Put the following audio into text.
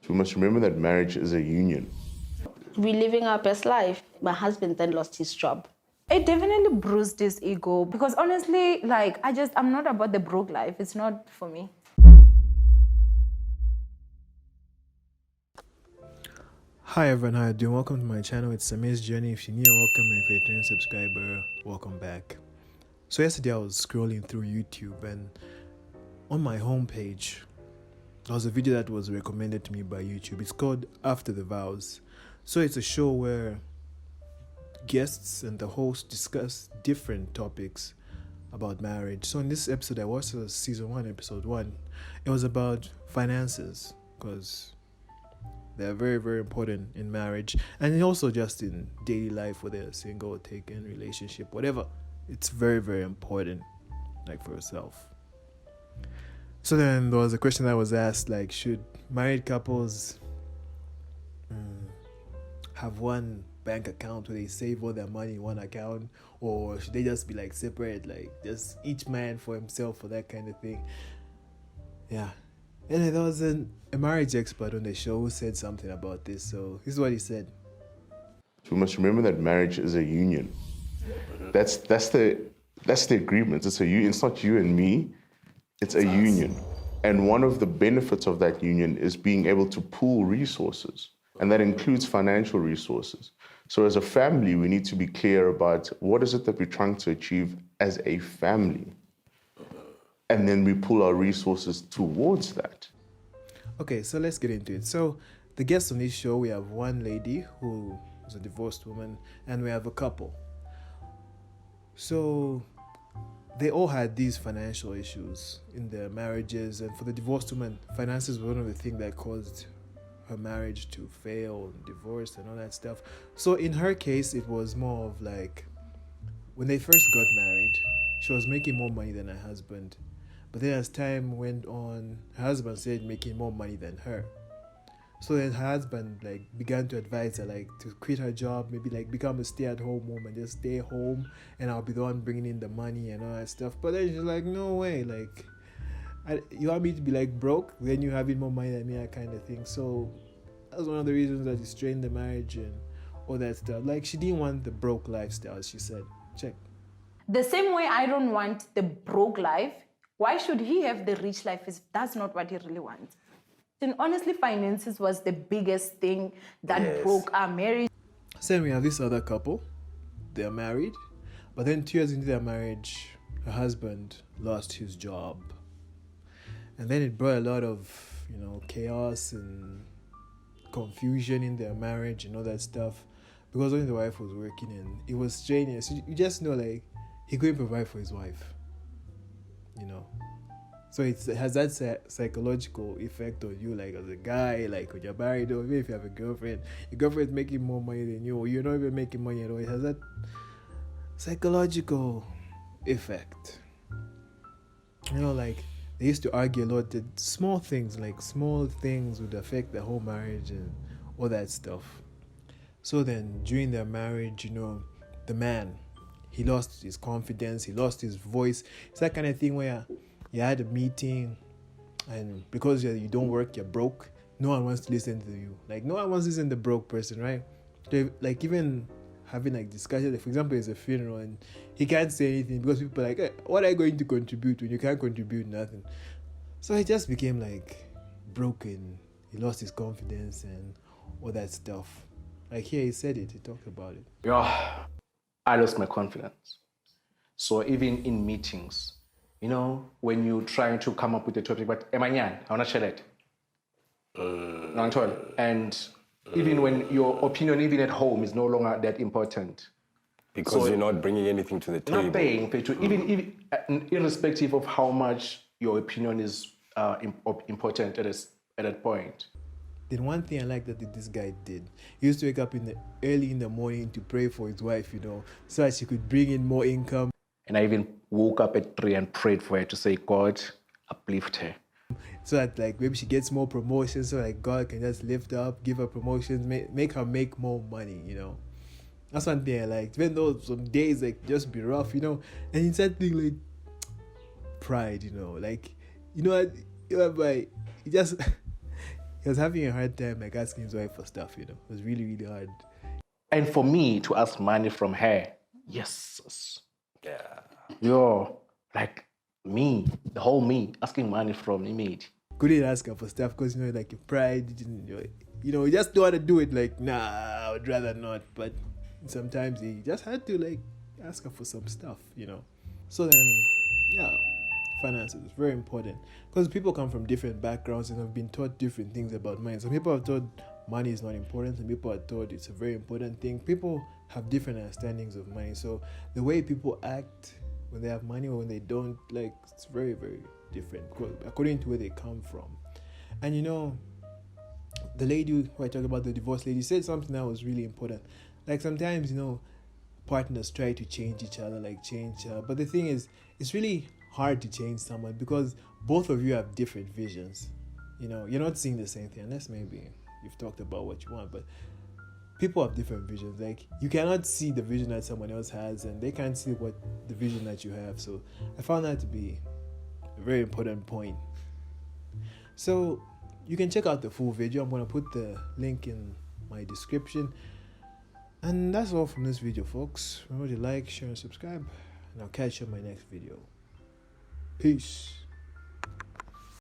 We must remember that marriage is a union. We're living our best life. My husband then lost his job. It definitely bruised his ego because honestly, like, I'm not about the broke life. It's not for me. Hi everyone, how are you doing? Welcome to my channel. It's Samir's Journey. If you're new, welcome. If you're a returning subscriber, welcome back. So yesterday I was scrolling through YouTube and on my homepage there was a video that was recommended to me by YouTube. It's called After the Vows. So it's a show where guests and the host discuss different topics about marriage. So in this episode I watched season 1, episode 1. It was about finances because they're very, very important in marriage and also just in daily life, whether you're single, taken, relationship, whatever. It's very, very important, like for yourself. So then there was a question that was asked, like, should married couples have one bank account where they save all their money in one account, or should they just be like separate, like just each man for himself, or that kind of thing? Yeah. And there was a marriage expert on the show who said something about this. So this is what he said. We must remember that marriage is a union. That's the agreement. It's a union. It's not you and me. It's a union. And one of the benefits of that union is being able to pool resources. And that includes financial resources. So as a family, we need to be clear about what is it that we're trying to achieve as a family. And then we pull our resources towards that. Okay, so let's get into it. So the guests on this show, we have one lady who is a divorced woman, and we have a couple. So they all had these financial issues in their marriages, and for the divorced woman, finances were one of the things that caused her marriage to fail, divorce and all that stuff. So in her case, it was more of like, when they first got married, she was making more money than her husband. But then as time went on, her husband started making more money than her. So then her husband began to advise her to quit her job, maybe become a stay-at-home mom and just stay home, and I'll be the one bringing in the money and all that stuff. But then she's like, no way, you want me to be broke, then you having more money than me, that kind of thing. So that's one of the reasons that it strained the marriage and all that stuff. She didn't want the broke lifestyle, she said. Check. The same way I don't want the broke life, why should he have the rich life if that's not what he really wants? And honestly, finances was the biggest thing that broke our marriage. So then we have this other couple. They're married. But then 2 years into their marriage, her husband lost his job. And then it brought a lot of, chaos and confusion in their marriage and all that stuff. Because only the wife was working and it was strenuous. You just know, he couldn't provide for his wife. So it has that psychological effect on you, as a guy, when you're married, or even if you have a girlfriend, your girlfriend's making more money than you, or you're not even making money at all. It has that psychological effect. They used to argue a lot that small things would affect the whole marriage and all that stuff. So then during their marriage, the man, he lost his confidence, he lost his voice. It's that kind of thing where you had a meeting and because you don't work, you're broke, no one wants to listen to you. No one wants to listen to the broke person, right? Even having discussion, for example, there's a funeral and he can't say anything because people are hey, what are you going to contribute when you can't contribute nothing? So he just became broken. He lost his confidence and all that stuff. Here he said it, he talked about it. Yeah, I lost my confidence. So even in meetings, when you're trying to come up with a topic, but emanyan, I want to share that. And even when your opinion, even at home, is no longer that important. Because you're not bringing anything to the table. Not paying, even irrespective of how much your opinion is important at that point. Then one thing I like that this guy did, he used to wake up early in the morning to pray for his wife, so that she could bring in more income. And I even woke up at 3 and prayed for her to say, God, uplift her. So that maybe she gets more promotions, so God can just lift her up, give her promotions, make her make more money, That's one thing I liked. Even though some days just be rough, And it's that thing pride, what, you just he was having a hard time like asking his wife for stuff, you know. It was really, really hard. And for me to ask money from her, yes. Yeah. Yo, like me, the whole me, asking money from Image. Couldn't ask her for stuff because, you know, like your pride, you know, you just don't want to do it. Like, nah, I would rather not. But sometimes he just had to like ask her for some stuff, you know. So then, yeah, finances is very important because people come from different backgrounds and have been taught different things about money. Some people are taught money is not important. Some people are taught it's a very important thing. People have different understandings of money. So the way people act when they have money or when they don't, like, it's very, very different according to where they come from. And you know, the lady who I talked about, the divorced lady, said something that was really important. Like sometimes, you know, partners try to change each other, but the thing is, it's really hard to change someone because both of you have different visions. You know, you're not seeing the same thing unless maybe you've talked about what you want, but people have different visions. Like you cannot see the vision that someone else has and they can't see what the vision that you have. So I found that to be a very important point. So you can check out the full video. I'm going to put the link in my description. And that's all from this video, folks. Remember to like, share, and subscribe. And I'll catch you in my next video. Peace.